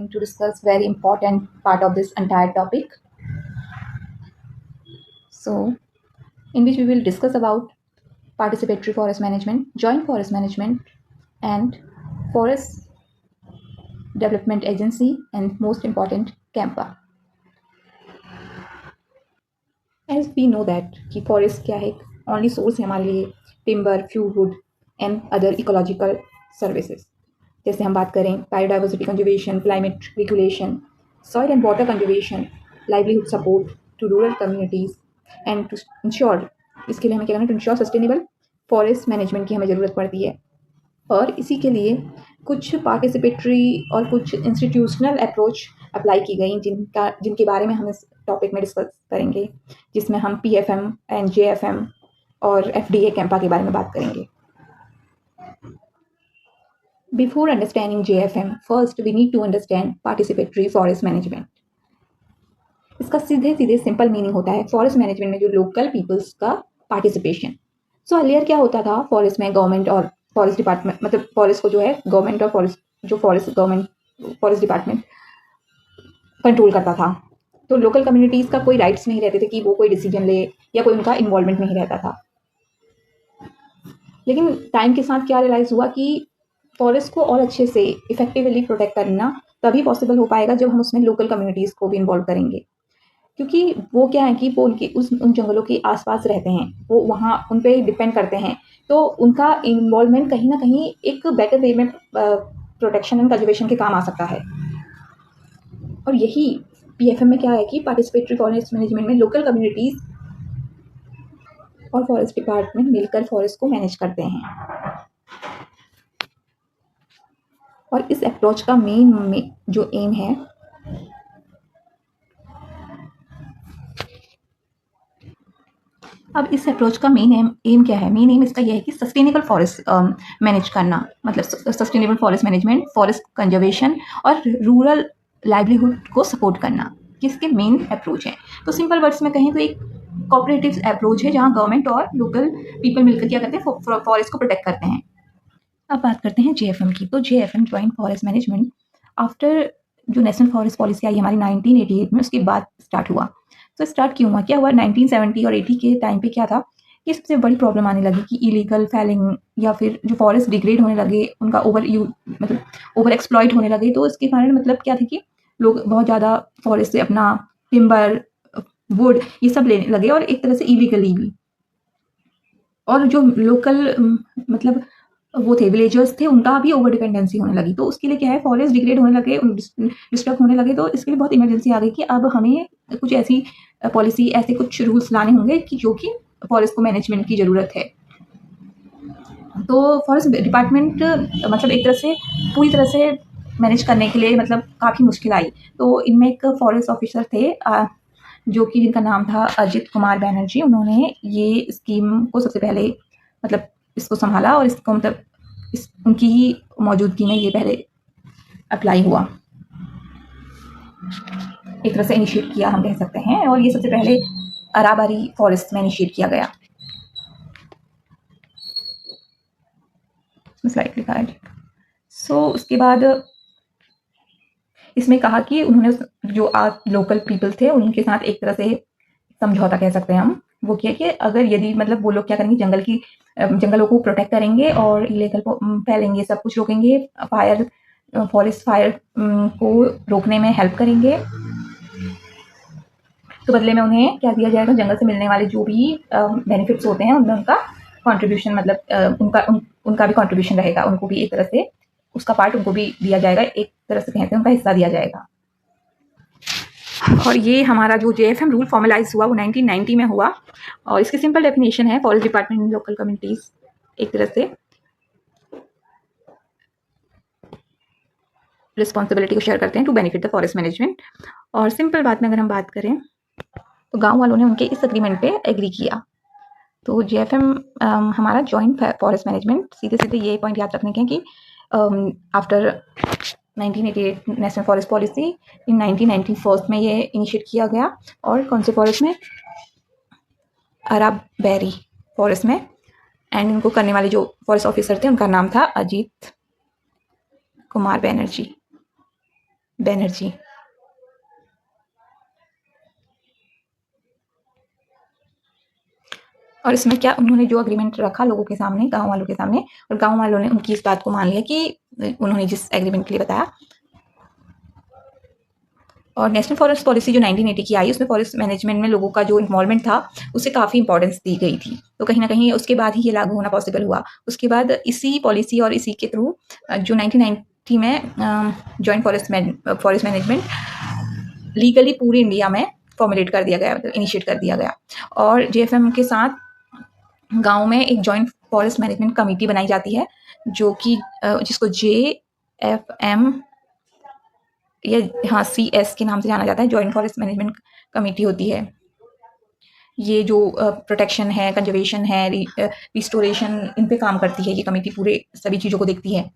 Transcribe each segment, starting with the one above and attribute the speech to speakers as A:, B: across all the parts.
A: going to discuss very important part of this entire topic. So, in which we will discuss about participatory forest management, joint forest management, and forest development agency, and most important, CAMPA. As we know that कि forest क्या है, only source है हमारे लिए timber, fuel wood and other ecological services. जैसे हम बात करें biodiversity conservation, climate regulation, soil and water conservation, livelihood support to rural communities and to ensure, इसके लिए हमें क्या करना है, to ensure sustainable forest management की हमें ज़रूरत पड़ती है। और इसी के लिए कुछ पार्टिसिपेटरी और कुछ इंस्टीट्यूशनल अप्रोच अप्लाई की गई जिनके बारे में हम इस टॉपिक में डिस्कस करेंगे, जिसमें हम PFM एंड JFM और FDA कैंपा के बारे में बात करेंगे। Before understanding JFM, first we need to understand participatory forest management. इसका सीधे सीधे सिंपल मीनिंग होता है फॉरेस्ट मैनेजमेंट में जो लोकल पीपल्स का पार्टिसिपेशन। सो अर्लियर क्या होता था, फॉरेस्ट में गवर्नमेंट और फॉरेस्ट डिपार्टमेंट, मतलब फॉरेस्ट को जो है गवर्नमेंट और फॉरेस्ट डिपार्टमेंट कंट्रोल करता था। तो लोकल कम्युनिटीज़ का कोई राइट्स नहीं रहते थे कि वो कोई डिसीजन ले या कोई उनका इन्वॉल्वमेंट नहीं रहता था। लेकिन टाइम के साथ क्या रियलाइज़ हुआ कि फॉरेस्ट को और अच्छे से इफेक्टिवली प्रोटेक्ट करना तभी पॉसिबल हो पाएगा जब हम उसमें लोकल कम्युनिटीज़ को भी इन्वॉल्व करेंगे, क्योंकि वो क्या है कि वो उन जंगलों के आसपास रहते हैं, वो वहाँ उन पे डिपेंड करते हैं, तो उनका इन्वॉल्वमेंट कहीं ना कहीं एक बेटर वे में प्रोटेक्शन एंड कंजर्वेशन के काम आ सकता है। और यही PFM में क्या है कि पार्टिसिपेटरी फॉरेस्ट मैनेजमेंट में लोकल कम्युनिटीज़ और फॉरेस्ट डिपार्टमेंट मिलकर फॉरेस्ट को मैनेज करते हैं। और इस अप्रोच का मेन जो एम है, अब इस अप्रोच का मेन एम क्या है? मेन एम इसका यह है कि सस्टेनेबल फॉरेस्ट मैनेज करना, मतलब sustainable forest management, forest conservation और रूरल लाइवलीहुड को सपोर्ट करना, किसके मेन अप्रोच है। तो सिंपल वर्ड्स में कहें तो एक कोऑपरेटिव अप्रोच है जहाँ गवर्नमेंट और लोकल पीपल मिलकर क्या करते हैं, फॉरेस्ट को प्रोटेक्ट करते हैं। अब बात करते हैं JFM की। तो JFM joint forest management after जो नेशनल फॉरेस्ट पॉलिसी आई हमारी 1988 में, उसके बाद स्टार्ट हुआ। तो स्टार्ट क्यों हुआ, क्या हुआ, 1970 और 80 के टाइम पे क्या था कि सबसे बड़ी प्रॉब्लम आने लगी कि इलीगल फैलिंग या फिर जो फॉरेस्ट डिग्रेड होने लगे, उनका मतलब ओवर एक्सप्लॉइट होने लगे। तो इसके कारण मतलब क्या था कि लोग बहुत ज़्यादा फॉरेस्ट से अपना टिम्बर, वुड ये सब लेने लगे, और एक तरह से इलीगली भी। और जो लोकल मतलब वो थे विलेजर्स थे, उनका भी ओवर डिपेंडेंसी होने लगी। तो उसके लिए क्या है, फॉरेस्ट डिग्रेड होने लगे, डिस्टर्ब होने लगे। तो इसके लिए बहुत इमरजेंसी आ गई कि अब हमें कुछ ऐसी पॉलिसी, ऐसे कुछ रूल्स लाने होंगे कि जो कि फॉरेस्ट को मैनेजमेंट की ज़रूरत है। तो फॉरेस्ट डिपार्टमेंट मतलब एक तरह से पूरी तरह से मैनेज करने के लिए मतलब काफ़ी मुश्किल आई। तो इनमें एक फॉरेस्ट ऑफिसर थे जो कि जिनका नाम था अजित कुमार बैनर्जी। उन्होंने ये स्कीम को सबसे पहले मतलब इसको संभाला, और इसको मतलब उनकी ही मौजूदगी में ये पहले अप्लाई हुआ, एक तरह से इनिशिएट किया हम कह सकते हैं। और ये सबसे पहले अराबारी फॉरेस्ट में इनिशिएट किया गया। स्लाइड लिखा है। सो उसके बाद इसमें कहा कि उन्होंने जो लोकल पीपल थे उनके साथ एक तरह से समझौता कह सकते हैं हम, वो किया कि अगर यदि मतलब वो लोग क्या करेंगे, जंगलों को प्रोटेक्ट करेंगे और इलीगल फैलेंगे, सब कुछ रोकेंगे, फॉरेस्ट फायर को रोकने में हेल्प करेंगे, तो बदले में उन्हें क्या दिया जाएगा, जंगल से मिलने वाले जो भी बेनिफिट्स होते हैं उनमें उनका कंट्रीब्यूशन, मतलब उनका भी कंट्रीब्यूशन रहेगा, उनको भी एक तरह से उसका पार्ट उनको भी दिया जाएगा, एक तरह से कहते हैं उनका हिस्सा दिया जाएगा। और ये हमारा जो JFM रूल फॉर्मलाइज हुआ वो 1990 में हुआ, और इसकी सिंपल डेफिनेशन है, फॉरेस्ट डिपार्टमेंट लोकल कम्युनिटीज़ एक तरह से रिस्पॉन्सिबिलिटी को शेयर करते हैं to benefit the forest management. और सिंपल बात में अगर हम बात करें तो गांव वालों ने उनके इस एग्रीमेंट पे एग्री किया। तो JFM हमारा जॉइंट फॉरेस्ट मैनेजमेंट, सीधे सीधे ये पॉइंट याद रखने के हैं कि after 1988 national forest policy in 1991 में ये इनिशिएट किया गया। और कौन से फॉरेस्ट में, अराबैरी फॉरेस्ट में। एंड इनको करने वाले जो फॉरेस्ट ऑफिसर थे उनका नाम था अजीत कुमार बैनर्जी। बैनर्जी। और इसमें क्या उन्होंने जो एग्रीमेंट रखा लोगों के सामने, गाँव वालों के सामने, और गाँव वालों ने उनकी इस बात को मान लिया कि उन्होंने जिस एग्रीमेंट के लिए बताया। और नेशनल फॉरेस्ट पॉलिसी जो 1980 की आई, उसमें फॉरेस्ट मैनेजमेंट में लोगों का जो इन्वॉल्वमेंट था, उसे काफ़ी इंपॉर्टेंस दी गई थी। तो कहीं न कहीं उसके बाद ही ये लागू होना पॉसिबल हुआ। उसके बाद इसी पॉलिसी और इसी के थ्रू जो 1990 में जॉइंट फॉरेस्ट मैनेजमेंट लीगली पूरे इंडिया में फॉर्मुलेट कर दिया गया, मतलब इनिशिएट कर दिया गया। और जेएफएम के साथ गाँव में एक जॉइंट फॉरेस्ट मैनेजमेंट कमेटी बनाई जाती है, जो कि जिसको जेएफएम या हाँ सीएस के नाम से जाना जाता है, जॉइंट फॉरेस्ट मैनेजमेंट कमेटी होती है। ये जो प्रोटेक्शन है, कंजर्वेशन है, रिस्टोरेशन, इन पे काम करती है ये कमेटी, पूरे सभी चीज़ों को देखती है।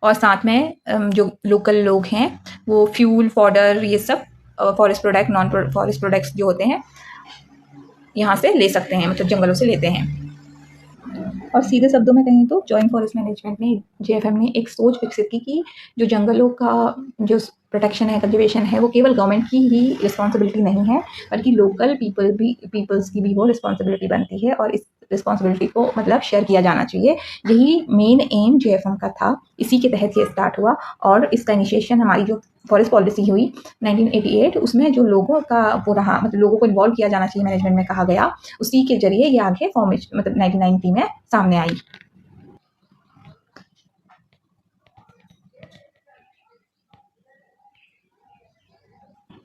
A: और साथ में जो लोकल लोग हैं वो फ्यूल, फॉडर, ये सब forest product, non forest products जो होते हैं यहाँ से ले सकते हैं, मतलब जंगलों से लेते हैं। और सीधे शब्दों में कहें तो जॉइंट फॉरेस्ट मैनेजमेंट ने, जेएफएम ने एक सोच विकसित की कि जो जंगलों का जो प्रोटेक्शन है, कंजर्वेशन है, वो केवल गवर्नमेंट की ही रिस्पॉन्सिबिलिटी नहीं है, बल्कि लोकल पीपल्स की भी वो रिस्पॉन्सिबिलिटी बनती है, और इस रिस्पॉन्सिबिलिटी को मतलब शेयर किया जाना चाहिए। यही मेन एम जेएफएम का था, इसी के तहत ये स्टार्ट हुआ। और इसका इनिशिएशन हमारी जो फॉरेस्ट पॉलिसी हुई 1988, उसमें जो लोगों का वो रहा, मतलब लोगों को इन्वॉल्व किया जाना चाहिए मैनेजमेंट में, कहा गया, उसी के जरिए ये आगे फॉर्मेशन मतलब 1990 में सामने आई।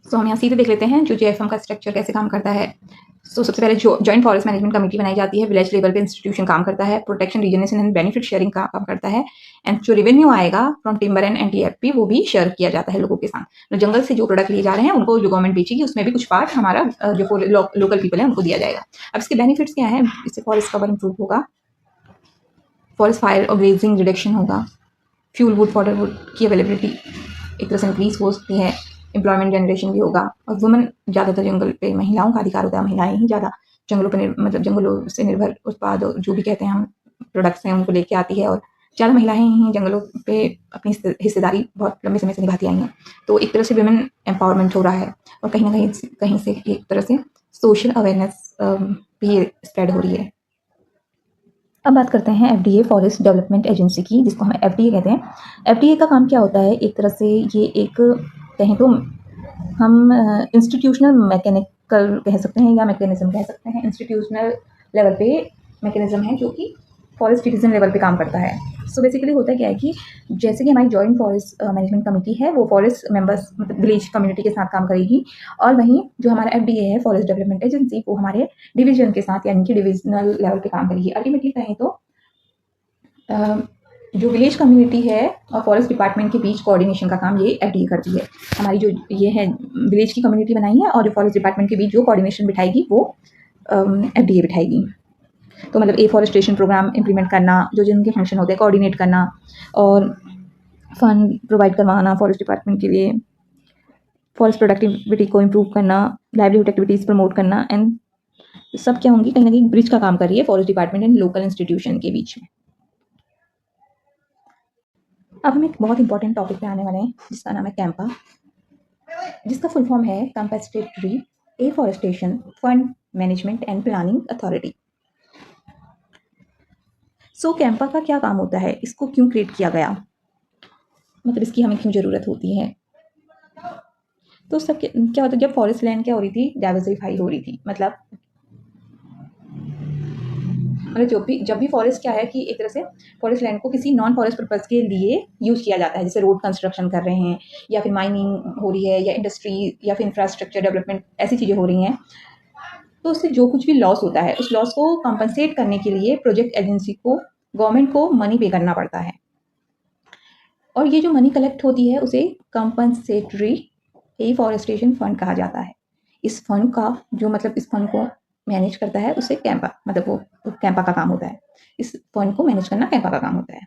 A: तो हम यहाँ सीधे देख लेते हैं जो जेएफएम का स्ट्रक्चर कैसे काम करता है। तो सबसे पहले जो जॉइंट फॉरेस्ट मैनेजमेंट कमेटी बनाई जाती है, विलेज लेवल पे इंस्टीट्यूशन काम करता है, प्रोटेक्शन, रीजनेशन एंड बेनिफिट शेयरिंग का काम करता है, एंड जो रेवेन्यू आएगा फ्रॉम टिम्बर एंड एनटीएफपी वो भी शेयर किया जाता है लोगों के साथ। तो जंगल से जो प्रोडक्ट लिए जा रहे हैं उनको जो गवर्नमेंट बेचेगी, उसमें भी कुछ पार्ट हमारा जो लोकल पीपल है उनको दिया जाएगा। अब इसके बेनिफिट्स क्या है? इससे फॉरेस्ट कवर इंप्रूव होगा, फॉरेस्ट फायर और ग्रेजिंग रिडक्शन होगा, फ्यूल वुड, फॉडर वुड की अवेलेबिलिटी एक तरह से इंक्रीज हो सकती है, एम्प्लॉयमेंट जनरेशन भी होगा, और वुमेन ज़्यादातर जंगल पे महिलाओं का अधिकार होता है, महिलाएं ही ज़्यादा जंगलों पर मतलब जंगलों से निर्भर उत्पाद जो भी कहते हैं हम प्रोडक्ट्स हैं उनको लेके आती है, और ज़्यादा महिलाएं ही जंगलों पे अपनी हिस्सेदारी बहुत लंबे समय से निभाती आई हैं। तो एक तरह से वुमेन एम्पावरमेंट हो रहा है, और कहीं ना कहीं से एक तरह से सोशल अवेयरनेस भी स्प्रेड हो रही है। अब बात करते हैं एफडीए, फॉरेस्ट डेवलपमेंट एजेंसी की, जिसको हम एफडीए कहते हैं। एफडीए का काम क्या होता है? एक तरह से ये एक कहें तो हम इंस्टीट्यूशनल मैकेनिकल कह सकते हैं या मैकेनिज्म कह सकते हैं। इंस्टीट्यूशनल लेवल पे मैकेनिज्म है जो कि फॉरेस्ट सिटीजन लेवल पे काम करता है। सो बेसिकली होता क्या है कि जैसे कि हमारी जॉइंट फॉरेस्ट मैनेजमेंट कमेटी है, वो फॉरेस्ट मेंबर्स मतलब विलेज कम्युनिटी के साथ काम करेगी, और वहीं जो हमारा एफडीए है, फॉरेस्ट डेवलपमेंट एजेंसी, वो हमारे डिवीजन के साथ यानी कि डिविजनल लेवल पे काम करेगी। अल्टीमेटली कहें तो जो विलेज कम्युनिटी है और फॉरेस्ट डिपार्टमेंट के बीच कोऑर्डिनेशन का काम ये एफडीए करती है। हमारी जो ये है विलेज की कम्युनिटी बनाई है, और जो फॉरेस्ट डिपार्टमेंट के बीच जो कोऑर्डिनेशन बिठाएगी वो एफडीए बिठाएगी। तो मतलब एफॉरेस्टेशन प्रोग्राम इम्प्लीमेंट करना, जो जिनके फंक्शन होते हैं, कोऑर्डिनेट करना, और फंड प्रोवाइड करवाना फॉरेस्ट डिपार्टमेंट के लिए, फॉरेस्ट प्रोडक्टिविटी को इम्प्रूव करना, लाइवलीहुड एक्टिविटीज़ प्रमोट करना, एंड सब क्या होंगी, कहीं ना कहीं ब्रिज का काम कर रही है forest department and local institution के बीच में। अब हम एक बहुत इंपॉर्टेंट टॉपिक पे आने वाले हैं, जिसका नाम है कैंपा, जिसका फुल फॉर्म है compensatory afforestation fund management and planning authority. So CAMPA का क्या काम होता है? इसको क्यों क्रिएट किया गया, मतलब इसकी हमें क्यों ज़रूरत होती है? तो सब क्या होता है, जब फॉरेस्ट लैंड क्या हो रही थी, डाइवर्सिफाई हो रही थी, मतलब जब भी फॉरेस्ट क्या है कि एक तरह से फॉरेस्ट लैंड को किसी नॉन फॉरेस्ट पर्पज़ के लिए यूज़ किया जाता है, जैसे रोड कंस्ट्रक्शन कर रहे हैं, या फिर माइनिंग हो रही है, या इंडस्ट्री, या फिर इंफ्रास्ट्रक्चर डेवलपमेंट, ऐसी चीज़ें हो रही हैं। तो उससे जो कुछ भी लॉस होता है, उस लॉस को कंपनसेट करने के लिए प्रोजेक्ट एजेंसी को, गवर्नमेंट को मनी पे करना पड़ता है, और ये जो मनी कलेक्ट होती है उसे कंपनसेटरी एफॉरेस्टेशन फंड कहा जाता है। इस फंड का जो मतलब इस फंड को मैनेज करता है उसे कैंपा, मतलब वो कैंपा का काम होता है। इस फंड को मैनेज करना कैंपा का काम होता है।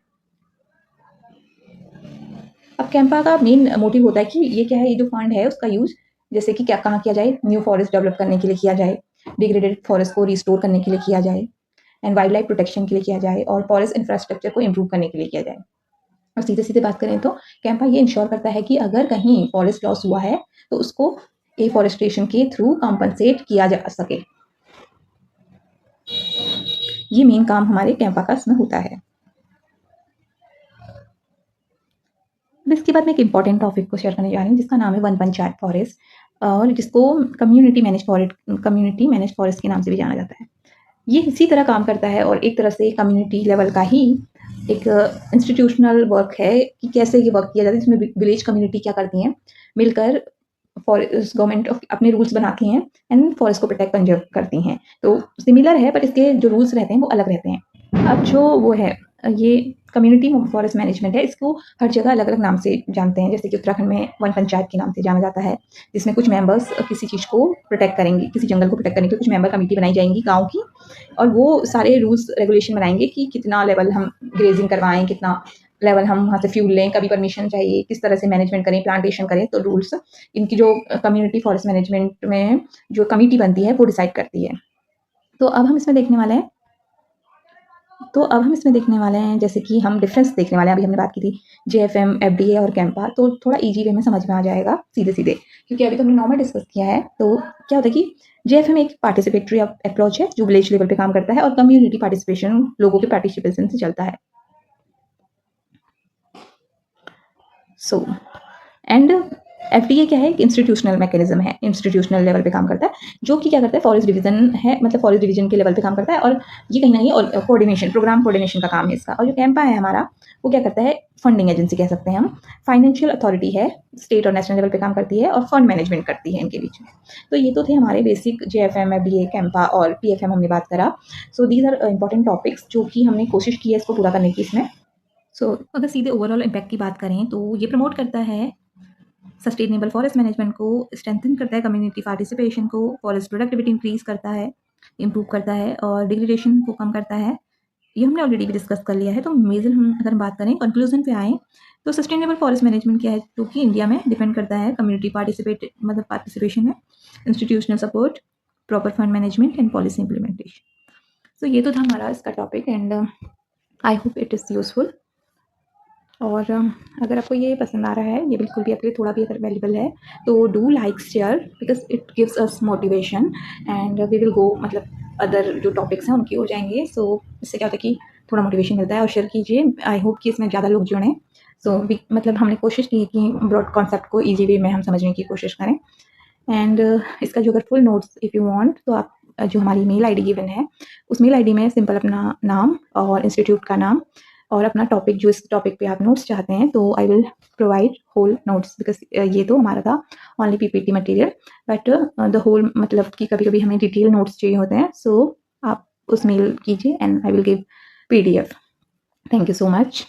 A: अब कैंपा का मेन मोटिव होता है कि ये क्या है, ये जो फंड है उसका यूज जैसे कि क्या कहाँ किया जाए, न्यू फॉरेस्ट डेवलप करने के लिए किया जाए, डिग्रेडेड फॉरेस्ट को रिस्टोर करने के लिए किया जाए, एंड वाइल्ड लाइफ प्रोटेक्शन के लिए किया जाए, और फॉरेस्ट इंफ्रास्ट्रक्चर को इम्प्रूव करने के लिए किया जाए। और सीधे-सीधे बात करें तो कैंपा ये इंश्योर करता है कि अगर कहीं फॉरेस्ट लॉस हुआ है तो उसको एफॉरेस्टेशन के थ्रू कॉम्पनसेट किया जा सके। ये मेन काम हमारे कैंपा का इसमें होता है। अब इसके बाद मैं एक इम्पॉर्टेंट टॉपिक को शेयर करने जा रही हूँ जिसका नाम है वन पंचायत फॉरेस्ट, और जिसको कम्युनिटी मैनेज फॉरेस्ट के नाम से भी जाना जाता है। ये इसी तरह काम करता है और एक तरह से कम्युनिटी लेवल का ही एक इंस्टीट्यूशनल वर्क है कि कैसे ये वर्क किया जाता है, जिसमें विलेज कम्युनिटी क्या करती हैं, मिलकर फॉरेस्ट गवर्नमेंट अपने रूल्स बनाती हैं एंड फॉरेस्ट को प्रोटेक्ट कंजर्व करती हैं। तो सिमिलर है, पर इसके जो रूल्स रहते हैं वो अलग रहते हैं। अब जो वो है ये कम्युनिटी फॉरेस्ट मैनेजमेंट है, इसको हर जगह अलग अलग नाम से जानते हैं। जैसे कि उत्तराखंड में वन पंचायत के नाम से जाना जाता है, जिसमें कुछ मेंबर्स किसी चीज़ को प्रोटेक्ट करेंगे, किसी जंगल को प्रोटेक्ट करने के लिए कुछ मेंबर कमेटी बनाई जाएंगी गाँव की, और वो सारे रूल्स रेगुलेशन बनाएंगे कि कितना लेवल हम ग्रेजिंग करवाएं, कितना लेवल हम वहाँ से फ्यूल लें, कभी परमिशन चाहिए, किस तरह से मैनेजमेंट करें, प्लांटेशन करें। तो रूल्स इनकी जो कम्युनिटी फॉरेस्ट मैनेजमेंट में जो कमेटी बनती है वो डिसाइड करती है। तो अब हम इसमें देखने वाले हैं जैसे कि हम डिफरेंस देखने वाले हैं। अभी हमने बात की थी जेएफएम, एफडीए और कैंपा, तो थोड़ा इजी वे में समझ में आ जाएगा सीधे-सीधे, क्योंकि अभी तो हमने नॉर्मल डिस्कस किया है। तो क्या होता है कि जेएफएम एक पार्टिसिपेटरी अप्रोच है जो विलेज लेवल पे काम करता है और कम्युनिटी पार्टिसिपेशन, लोगों के पार्टिसिपेशन से चलता है। सो एंड एफडीए क्या है, एक इंस्टीट्यूशनल मैकेनिज्म है, इंस्टीट्यूशनल लेवल पे काम करता है, जो कि क्या करता है, फॉरेस्ट डिवीजन है, मतलब फॉरेस्ट डिवीजन के लेवल पे काम करता है, और ये कहीं ना कहीं कोऑर्डिनेशन, प्रोग्राम कोऑर्डिनेशन का काम है इसका। और जो कैंपा है हमारा, वो क्या करता है, फंडिंग एजेंसी कह सकते हैं हम, फाइनेंशियल अथॉरिटी है, स्टेट और नेशनल लेवल पे काम करती है और फंड मैनेजमेंट करती है इनके बीच में। तो ये तो थे हमारे बेसिक जेएफएम, एफडीए, कैंपा और पीएफएम हमने बात करा। So these are important topics जो कि हमने कोशिश की है इसको पूरा करने की इसमें। अगर सीधे ओवरऑल इम्पैक्ट की बात करें तो ये प्रमोट करता है सस्टेनेबल फॉरेस्ट मैनेजमेंट को, स्ट्रेंथन करता है कम्युनिटी पार्टिसिपेशन को, फॉरेस्ट प्रोडक्टिविटी इंक्रीज करता है, इम्प्रूव करता है और डिग्रेडेशन को कम करता है। ये हमने ऑलरेडी भी डिस्कस कर लिया है। तो मेजर अगर हम बात करें, कंक्लूजन पे आए, तो सस्टेनेबल फॉरेस्ट मैनेजमेंट क्या है, जो कि इंडिया में डिपेंड करता है कम्युनिटी पार्टिसिपेशन में, institutional support, proper fund management and policy implementation. तो ये तो था हमारा इसका topic and I hope it is useful. और अगर आपको ये पसंद आ रहा है, ये बिल्कुल भी आपके लिए थोड़ा भी अगर वैल्यूबल है, तो do like share because it gives us motivation and we will go, मतलब अदर जो टॉपिक्स हैं उनकी हो जाएंगे। सो इससे क्या होता है कि थोड़ा मोटिवेशन मिलता है। और शेयर कीजिए, आई होप कि इसमें ज़्यादा लोग जुड़ें। मतलब हमने कोशिश की कि ब्रॉड कॉन्सेप्ट को ईजी वे में हम समझने की कोशिश करें। एंड इसका जो अगर full notes if you want, तो आप जो हमारी मेल आईडी गिवन है, उस मेल आईडी में सिंपल अपना नाम और इंस्टीट्यूट का नाम और अपना टॉपिक, जो इस टॉपिक पे आप नोट्स चाहते हैं, तो I will provide whole notes because ये तो हमारा था only PPT material, but the whole, मतलब कि कभी कभी हमें डिटेल नोट्स चाहिए होते हैं। सो आप उस मेल कीजिए and I will give PDF. Thank you so much.